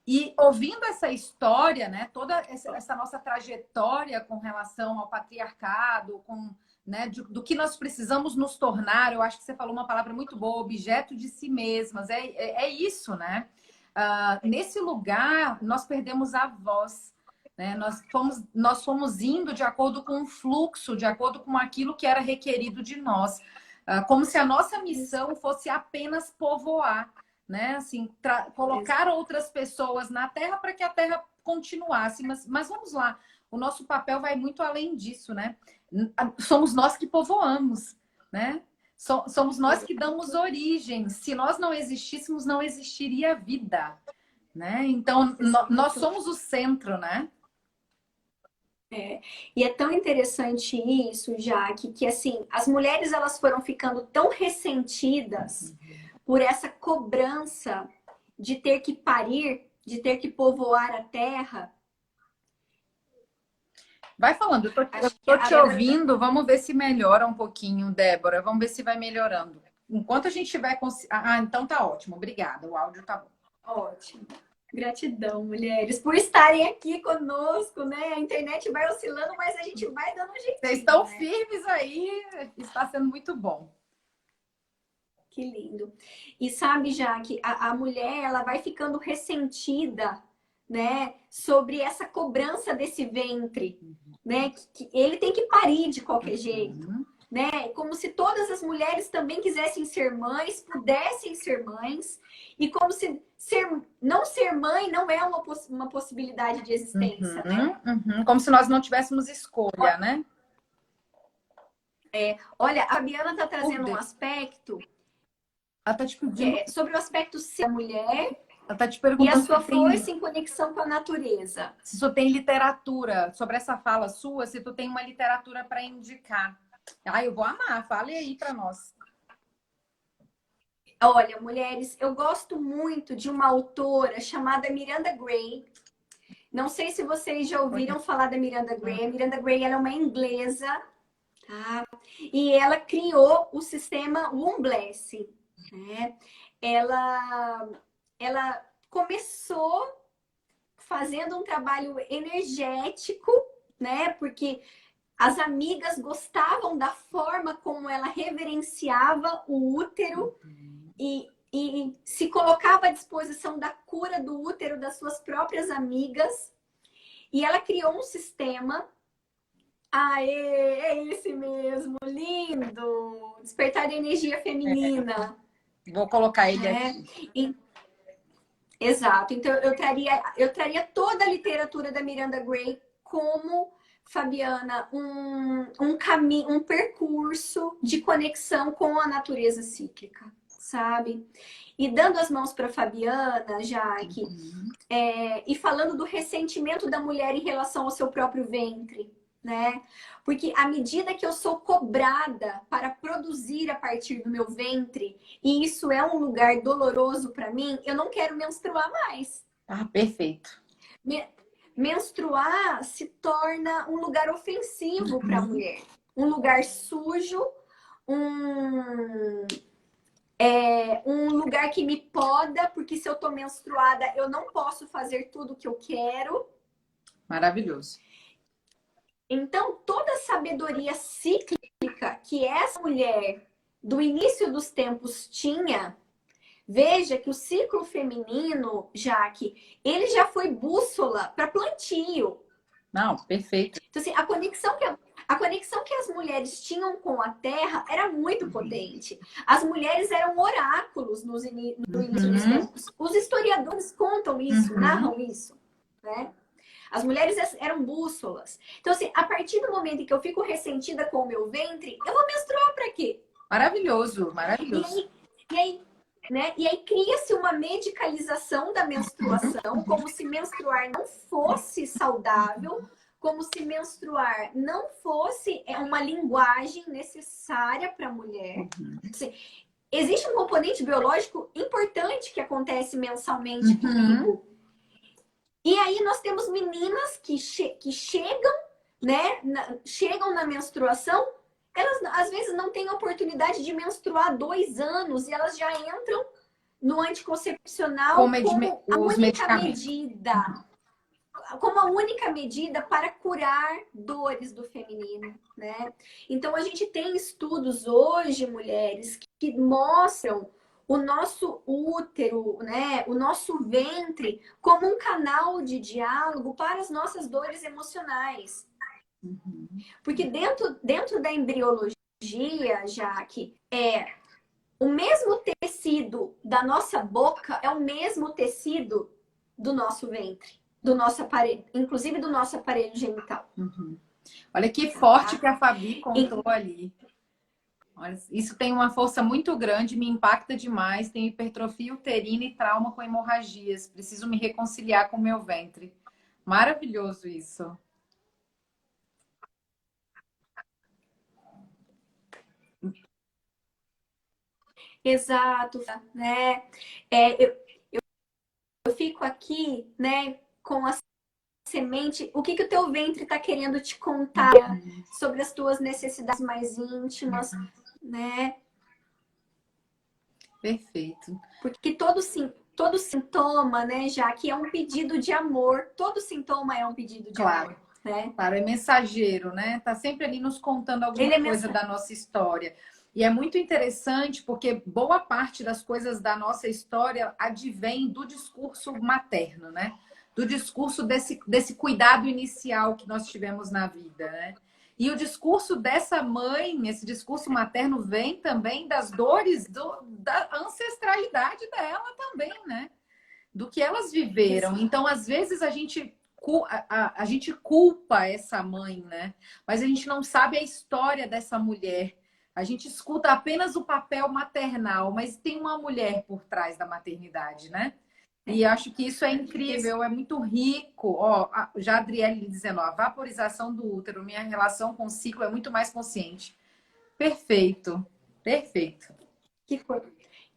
E ouvindo essa história, né, toda essa nossa trajetória com relação ao patriarcado, né, do que nós precisamos nos tornar, eu acho que você falou uma palavra muito boa, objeto de si mesmas. É isso, né? Nesse lugar, nós perdemos a voz. Né? Nós fomos indo de acordo com o fluxo, de acordo com aquilo que era requerido de nós. Como se a nossa missão fosse apenas povoar. Né? Assim, colocar outras pessoas na Terra para que a Terra continuasse. Mas vamos lá, o nosso papel vai muito além disso, né? Somos nós que povoamos, né? Somos nós que damos origem. Se nós não existíssemos, não existiria vida, né? Então, nós somos o centro, né? E é tão interessante isso, Jaque, que assim, as mulheres elas foram ficando tão ressentidas por essa cobrança de ter que parir, de ter que povoar a terra. Vai falando, eu tô te ouvindo, vamos ver se melhora um pouquinho, Débora. Vamos ver se vai melhorando. Enquanto a gente estiver... então tá ótimo, obrigada, o áudio tá bom. Ótimo. Gratidão, mulheres, por estarem aqui conosco, né? A internet vai oscilando, mas a gente vai dando um jeitinho. Vocês estão firmes aí, está sendo muito bom. Que lindo. E sabe, Jaque, a mulher, ela vai ficando ressentida, né? Sobre essa cobrança desse ventre, né? Que ele tem que parir de qualquer jeito, né? Como se todas as mulheres também quisessem ser mães, pudessem ser mães, e como se não ser mãe não é uma possibilidade de existência, né? Como se nós não tivéssemos escolha, né? Olha, a Biana está trazendo um aspecto ela tá te pedindo... sobre o aspecto ser mulher. Ela tá te E a perguntando sua força em conexão com a natureza. Se tu tem literatura sobre essa fala sua, se tu tem uma literatura para indicar. Eu vou amar, fale aí para nós. Olha, mulheres, eu gosto muito de uma autora chamada Miranda Gray. Não sei se vocês já ouviram falar da Miranda Gray. A Miranda Gray, ela é uma inglesa, tá? E ela criou o sistema Womb Blessing, né? Ela começou fazendo um trabalho energético, né? Porque as amigas gostavam da forma como ela reverenciava o útero e se colocava à disposição da cura do útero das suas próprias amigas. E ela criou um sistema. Aê, é esse mesmo, lindo! Despertar da energia feminina. Vou colocar ele É, aqui. e, exato. Então, eu traria toda a literatura da Miranda Gray como, Fabiana, um caminho, um percurso de conexão com a natureza cíclica, sabe? E dando as mãos para Fabiana, Jaque, e falando do ressentimento da mulher em relação ao seu próprio ventre, né? Porque à medida que eu sou cobrada para produzir a partir do meu ventre, e isso é um lugar doloroso para mim, eu não quero menstruar mais. Ah, perfeito. Menstruar se torna um lugar ofensivo para a mulher, um lugar sujo, um um lugar que me poda, porque se eu tô menstruada, eu não posso fazer tudo o que eu quero. Maravilhoso. Então, toda a sabedoria cíclica que essa mulher do início dos tempos tinha, veja que o ciclo feminino, Jaque, ele já foi bússola para plantio. Não, perfeito. Então, assim, a conexão que as mulheres tinham com a terra era muito potente. As mulheres eram oráculos no início dos tempos. Os historiadores contam isso, narram isso, né? As mulheres eram bússolas. Então, assim, a partir do momento em que eu fico ressentida com o meu ventre, eu vou menstruar para quê? Maravilhoso, maravilhoso. E aí cria-se uma medicalização da menstruação, como se menstruar não fosse saudável, como se menstruar não fosse uma linguagem necessária para a mulher. Assim, existe um componente biológico importante que acontece mensalmente comigo. E aí nós temos meninas que chegam, né? Chegam na menstruação, elas às vezes não têm oportunidade de menstruar 2 anos e elas já entram no anticoncepcional como a única medida. Como a única medida para curar dores do feminino, né? Então a gente tem estudos hoje, mulheres, que mostram o nosso útero, né, o nosso ventre, como um canal de diálogo para as nossas dores emocionais. Porque dentro da embriologia, Jaque, o mesmo tecido da nossa boca é o mesmo tecido do nosso ventre, do nosso aparelho, inclusive do nosso aparelho genital. Olha que forte que a Fabi contou ali. Olha, isso tem uma força muito grande, me impacta demais. Tenho hipertrofia uterina e trauma com hemorragias. Preciso me reconciliar com o meu ventre. Maravilhoso isso. Exato, né? Eu fico aqui, né, com a semente. O que o teu ventre está querendo te contar sobre as tuas necessidades mais íntimas, né? Perfeito. Porque todo sintoma, né, já que é um pedido de amor, todo sintoma é um pedido de amor, né? Claro, é mensageiro, né? Tá sempre ali nos contando alguma coisa da nossa história. E é muito interessante porque boa parte das coisas da nossa história advém do discurso materno, né? Do discurso desse cuidado inicial que nós tivemos na vida, né? E o discurso dessa mãe, esse discurso materno, vem também das dores da ancestralidade dela também, né? Do que elas viveram. Então, às vezes, a gente culpa essa mãe, né? Mas a gente não sabe a história dessa mulher. A gente escuta apenas o papel maternal, mas tem uma mulher por trás da maternidade, né? E acho que isso é incrível, é muito rico. Ó, já a Adriele dizendo, ó, a vaporização do útero, minha relação com o ciclo é muito mais consciente. Perfeito, perfeito.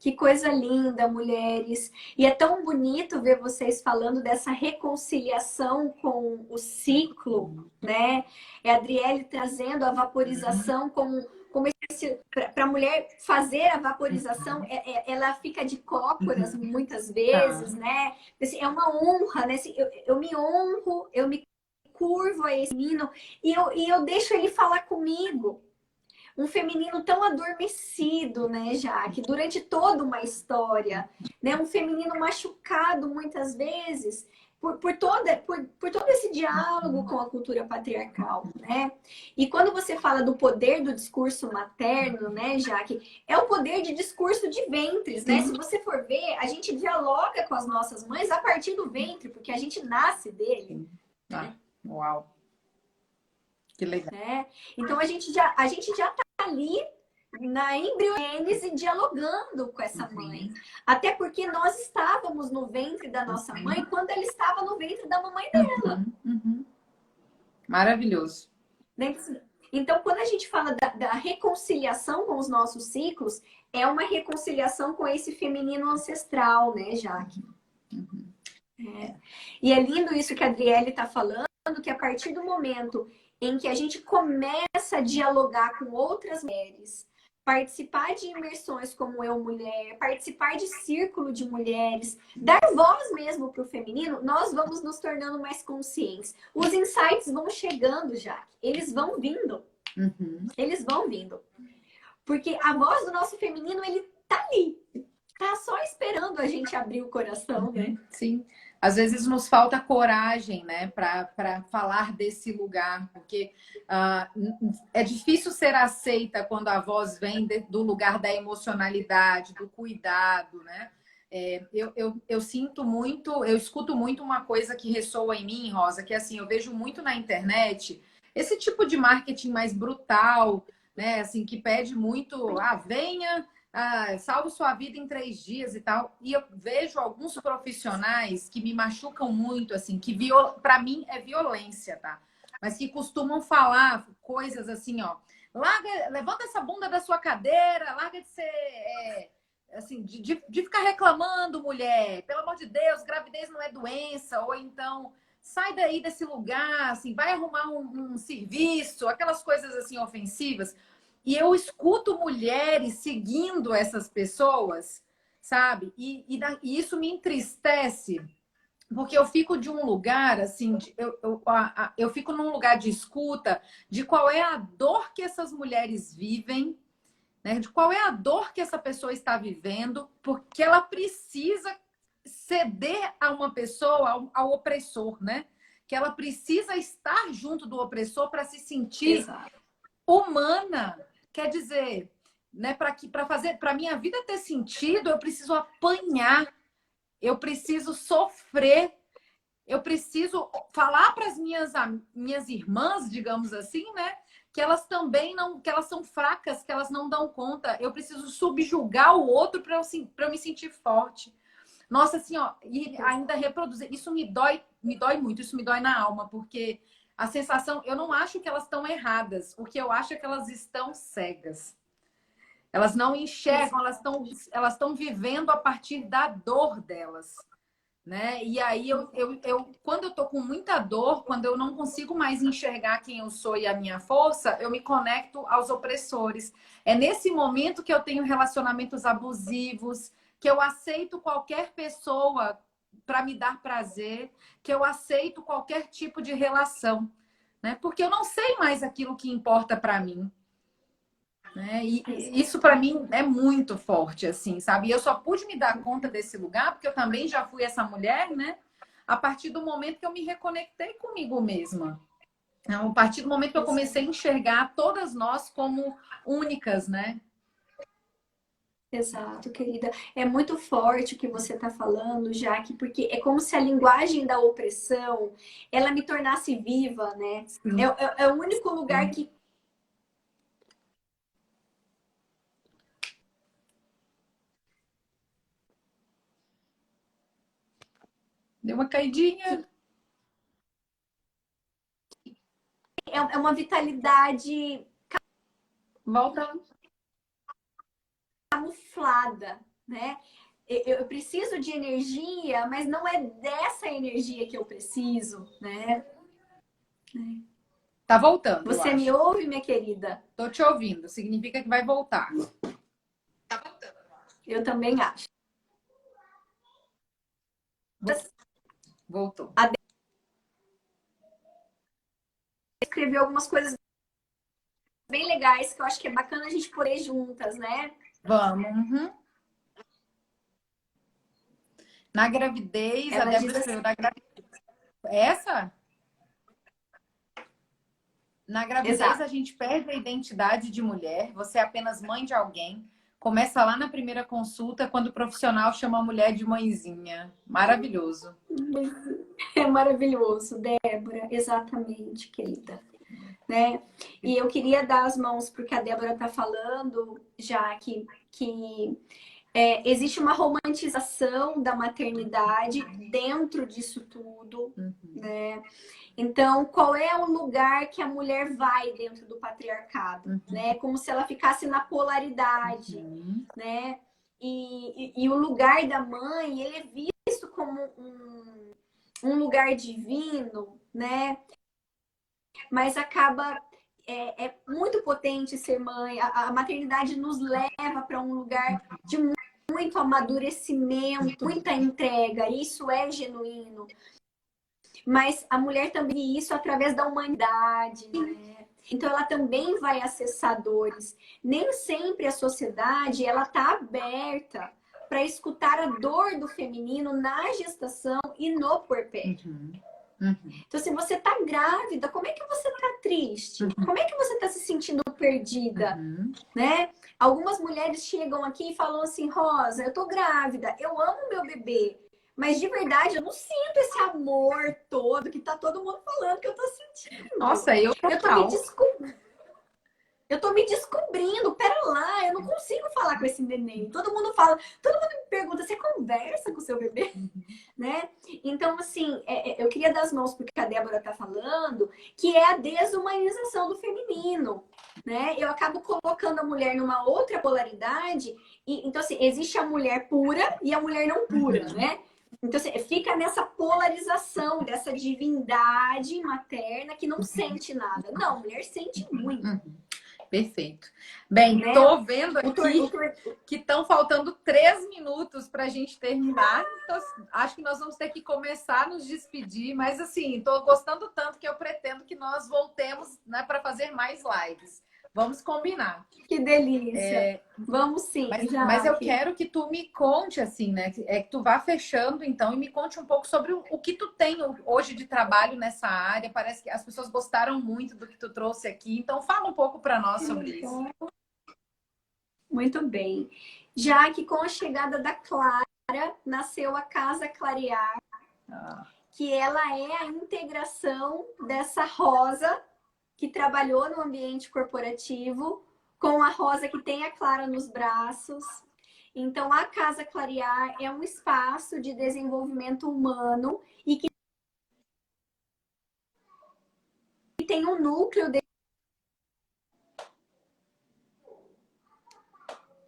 Que coisa linda, mulheres. E é tão bonito ver vocês falando dessa reconciliação com o ciclo, né? É a Adriele trazendo a vaporização como para a mulher fazer a vaporização, ela fica de cócoras muitas vezes, né? Assim, é uma honra, né? Assim, eu me honro, eu me curvo a esse menino e eu deixo ele falar comigo. Um feminino tão adormecido, né, Jaque? Durante toda uma história, né? Um feminino machucado muitas vezes por todo esse diálogo com a cultura patriarcal, né? E quando você fala do poder do discurso materno, né, Jaque? É o poder de discurso de ventres, né? Se você for ver, a gente dialoga com as nossas mães a partir do ventre, porque a gente nasce dele. Ah, uau! Que legal. Né? Então a gente já está ali na embriogênese dialogando com essa mãe. Até porque nós estávamos no ventre da nossa mãe quando ela estava no ventre da mamãe dela. Maravilhoso. Então, quando a gente fala da reconciliação com os nossos ciclos, é uma reconciliação com esse feminino ancestral, né, Jaque? E é lindo isso que a Adriele está falando, que a partir do momento em que a gente começa a dialogar com outras mulheres, participar de imersões como Eu Mulher, participar de círculo de mulheres, dar voz mesmo para o feminino, nós vamos nos tornando mais conscientes. Os insights vão chegando, Jaque. Eles vão vindo. Eles vão vindo. Porque a voz do nosso feminino, ele tá ali. Tá só esperando a gente abrir o coração, né? Sim. Às vezes nos falta coragem, né, para falar desse lugar, porque é difícil ser aceita quando a voz vem do lugar da emocionalidade, do cuidado, né? Eu sinto muito, eu escuto muito uma coisa que ressoa em mim, Rosa, que assim, eu vejo muito na internet esse tipo de marketing mais brutal, né, assim, que pede muito, venha... salvo sua vida em 3 dias e tal. E eu vejo alguns profissionais que me machucam muito, assim, que para mim é violência, tá? Mas que costumam falar coisas assim, ó. Levanta essa bunda da sua cadeira, larga de ser. Assim, de ficar reclamando, mulher. Pelo amor de Deus, gravidez não é doença. Ou então, sai daí desse lugar, assim, vai arrumar um serviço, aquelas coisas assim ofensivas. E eu escuto mulheres seguindo essas pessoas, sabe? E isso me entristece, porque eu fico de um lugar, assim, eu fico num lugar de escuta de qual é a dor que essas mulheres vivem, né? De qual é a dor que essa pessoa está vivendo, porque ela precisa ceder a uma pessoa, ao opressor, né? Que ela precisa estar junto do opressor para se sentir humana. Quer dizer, né, para minha vida ter sentido, eu preciso apanhar, eu preciso sofrer, eu preciso falar para as minhas irmãs, digamos assim, né, que elas também não, que elas são fracas, que elas não dão conta. Eu preciso subjugar o outro para eu me sentir forte. Nossa, assim, ó, e ainda reproduzir, isso me dói muito, isso me dói na alma, porque a sensação, eu não acho que elas estão erradas. O que eu acho é que elas estão cegas. Elas não enxergam, elas estão vivendo a partir da dor delas, né? E aí, quando eu tô com muita dor, quando eu não consigo mais enxergar quem eu sou e a minha força, eu me conecto aos opressores. É nesse momento que eu tenho relacionamentos abusivos, que eu aceito qualquer pessoa para me dar prazer, que eu aceito qualquer tipo de relação, né? Porque eu não sei mais aquilo que importa para mim, né? E isso para mim é muito forte, assim, sabe? E eu só pude me dar conta desse lugar porque eu também já fui essa mulher, né? A partir do momento que eu me reconectei comigo mesma. A partir do momento que eu comecei a enxergar todas nós como únicas, né? Exato, querida. É muito forte o que você está falando, Jaque, porque é como se a linguagem da opressão, ela me tornasse viva, né? É o único lugar que... Deu uma caidinha. É uma vitalidade Volta. camuflada, né? Eu preciso de energia, mas não é dessa energia que eu preciso, né? Tá voltando, eu Você me acho. ouve, minha querida? Tô te ouvindo. Significa que vai voltar. Eu também acho. Voltou. A escreveu algumas coisas bem legais que eu acho que é bacana a gente poder juntas, né? Vamos. Uhum. Na gravidez, a Ela diz Débora assim, escreveu. Essa? Na gravidez, a exato. gente perde a identidade de mulher. Você é apenas mãe de alguém. Começa lá na primeira consulta, quando o profissional chama a mulher de mãezinha. Maravilhoso. É maravilhoso, Débora, exatamente, querida. Né? E eu queria dar as mãos porque a Débora está falando, já que existe uma romantização da maternidade dentro disso tudo, né? Então, qual é o lugar que a mulher vai dentro do patriarcado, né? Como se ela ficasse na polaridade, né? E o lugar da mãe, ele é visto como um lugar divino, né? Mas acaba é muito potente ser mãe. A maternidade nos leva para um lugar de muito amadurecimento, muita entrega. Isso é genuíno. Mas a mulher também isso através da humanidade, né? Então ela também vai acessar dores. Nem sempre a sociedade ela está aberta para escutar a dor do feminino na gestação e no puerpério. Então, se você tá grávida, como é que você tá triste? Como é que você tá se sentindo perdida? Né? Algumas mulheres chegam aqui e falam assim, Rosa, eu tô grávida, eu amo meu bebê, mas de verdade eu não sinto esse amor todo que tá todo mundo falando que eu tô sentindo. Nossa, eu Eu tô me total. descobrindo. Eu tô me descobrindo, pera lá, eu não consigo falar com esse neném. Todo mundo fala, todo mundo me pergunta, você conversa com o seu bebê? Né? Então, assim, eu queria dar as mãos porque a Débora tá falando, que é a desumanização do feminino, né? Eu acabo colocando a mulher numa outra polaridade, então, assim, existe a mulher pura e a mulher não pura, né? Então, assim, fica nessa polarização dessa divindade materna que não sente nada. Não, a mulher sente muito. Perfeito. Bem, Né? tô vendo aqui que estão faltando 3 minutos para a gente terminar. Então, acho que nós vamos ter que começar a nos despedir. Mas, assim, estou gostando tanto que eu pretendo que nós voltemos, né, para fazer mais lives. Vamos combinar. Que delícia. Vamos sim, mas eu Jaque. quero que tu me conte, assim, né? Que tu vá fechando, então, e me conte um pouco sobre o que tu tem hoje de trabalho nessa área. Parece que as pessoas gostaram muito do que tu trouxe aqui. Então, fala um pouco para nós sobre isso. Muito bem. Já que com a chegada da Clara, nasceu a Casa Clarear, que ela é a integração dessa Rosa que trabalhou no ambiente corporativo com a Rosa que tem a Clara nos braços. Então, a Casa Clarear é um espaço de desenvolvimento humano e que tem um núcleo de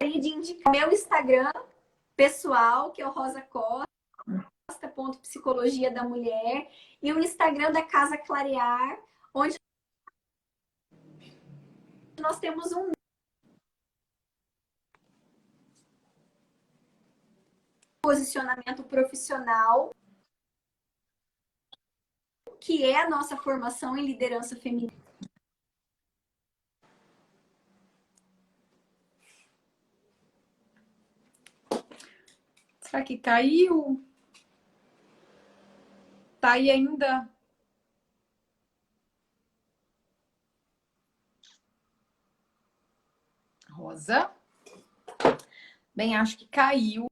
indicar meu Instagram pessoal, que é o Rosa Costa, psicologia da mulher, e o Instagram da Casa Clarear, onde nós temos um posicionamento profissional, que é a nossa formação em liderança feminina. Será que caiu? Tá aí ainda? Rosa? Bem, acho que caiu.